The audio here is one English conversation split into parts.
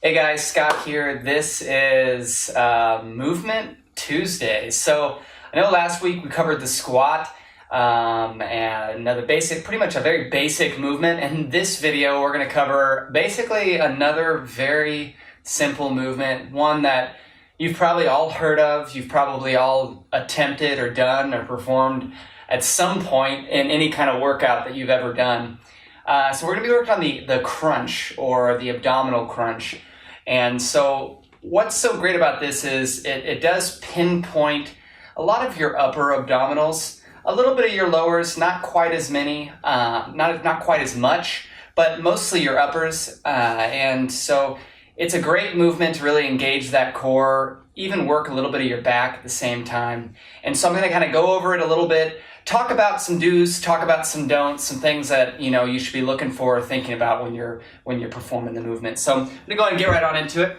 Hey guys, Scott here. This is Movement Tuesday. So I know last week we covered the squat and another basic, pretty much a very basic movement. And this video we're going to cover basically another very simple movement, one that you've probably all heard of, you've probably all attempted or done or performed at some point in any kind of workout that you've ever done. So we're going to be working on the crunch or the abdominal crunch. And so what's so great about this is it does pinpoint a lot of your upper abdominals, a little bit of your lowers, not quite as many, not quite as much, but mostly your uppers. And so it's a great movement to really engage that core, even work a little bit of your back at the same time. And so I'm going to kind of go over it a little bit, talk about some do's, talk about some don'ts, some things that you should be looking for or thinking about when you're performing the movement. So I'm going to go ahead and get right on into it.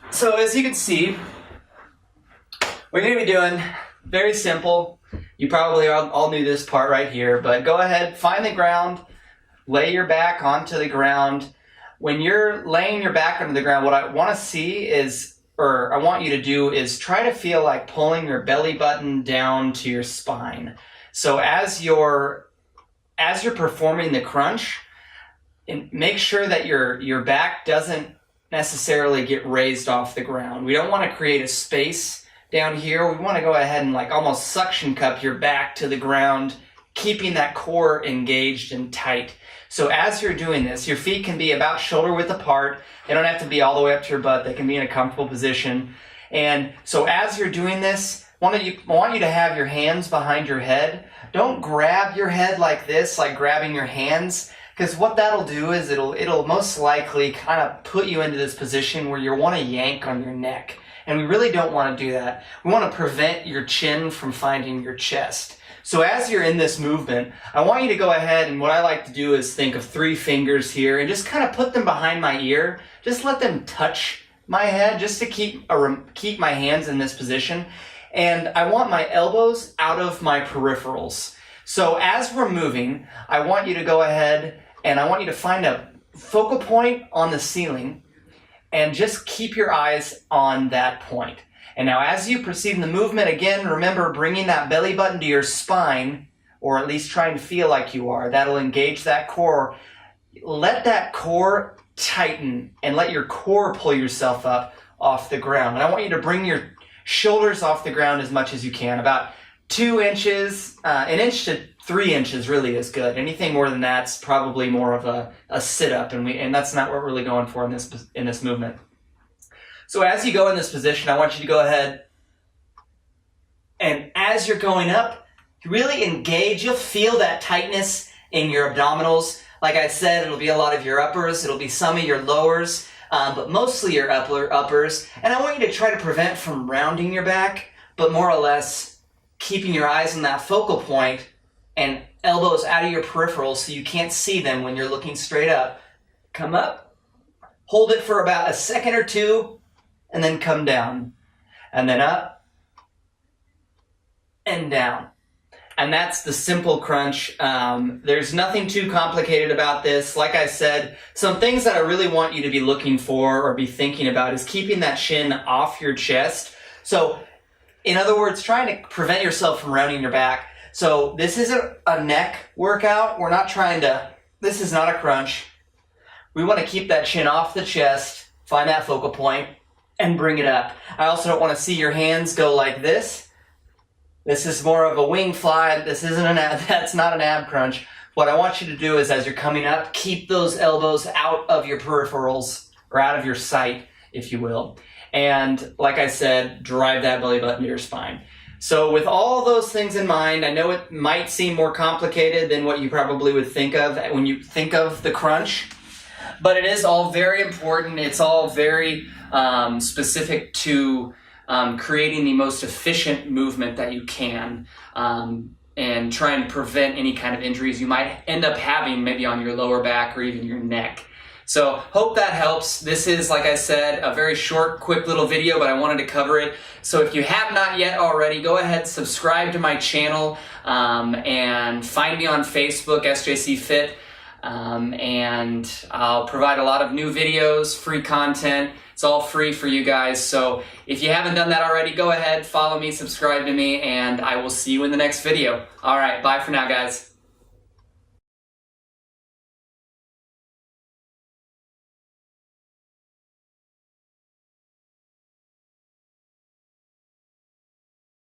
So as you can see, we're going to be doing very simple. You probably all knew this part right here, but go ahead, find the ground, lay your back onto the ground. When you're laying your back onto the ground, what I want to see is, or I want you to do, is try to feel like pulling your belly button down to your spine. So as you're performing the crunch, make sure that your back doesn't necessarily get raised off the ground. We don't want to create a space down here. We want to go ahead and like almost suction cup your back to the ground, keeping that core engaged and tight. So as you're doing this, your feet can be about shoulder width apart. They don't have to be all the way up to your butt. They can be in a comfortable position. And so as you're doing this, I want you to have your hands behind your head. Don't grab your head like this, like grabbing your hands, because what that'll do is it'll most likely kind of put you into this position where you want to yank on your neck. And we really don't want to do that. We want to prevent your chin from finding your chest. So as you're in this movement, I want you to go ahead, and what I like to do is think of 3 fingers here and just kind of put them behind my ear. Just let them touch my head just to keep my hands in this position. And I want my elbows out of my peripherals. So as we're moving, I want you to go ahead and I want you to find a focal point on the ceiling and just keep your eyes on that point. And now as you proceed in the movement, again, remember bringing that belly button to your spine, or at least trying to feel like you are. That'll engage that core. Let that core tighten and let your core pull yourself up off the ground. And I want you to bring your shoulders off the ground as much as you can. About 2 inches, 1 inch to 3 inches really is good. Anything more than that's probably more of a sit-up, and that's not what we're really going for in this movement. So as you go in this position, I want you to go ahead, and as you're going up, really engage. You'll feel that tightness in your abdominals. Like I said, it'll be a lot of your uppers, it'll be some of your lowers, but mostly your uppers. And I want you to try to prevent from rounding your back, but more or less keeping your eyes on that focal point and elbows out of your peripherals so you can't see them when you're looking straight up. Come up, hold it for about a second or two, and then come down, and then up, and down. And that's the simple crunch. There's nothing too complicated about this. Like I said, some things that I really want you to be looking for or be thinking about is keeping that chin off your chest. So, in other words, trying to prevent yourself from rounding your back. So this isn't a neck workout. This is not a crunch. We want to keep that chin off the chest, find that focal point, and bring it up. I also don't want to see your hands go like this. This is more of a wing fly. This isn't that's not an ab crunch. What I want you to do is, as you're coming up, keep those elbows out of your peripherals, or out of your sight, if you will. And like I said, drive that belly button to your spine. So with all those things in mind, I know it might seem more complicated than what you probably would think of when you think of the crunch, but it is all very important. It's all very specific to creating the most efficient movement that you can, and trying to prevent any kind of injuries you might end up having maybe on your lower back or even your neck. So hope that helps. This is, like I said, a very short, quick little video, but I wanted to cover it. So if you have not yet already, go ahead, subscribe to my channel, and find me on Facebook, SJC Fit. and I'll provide a lot of new videos, free content. It's all free for you guys. So if you haven't done that already, go ahead, follow me, subscribe to me, and I will see you in the next video. All right, bye for now, guys.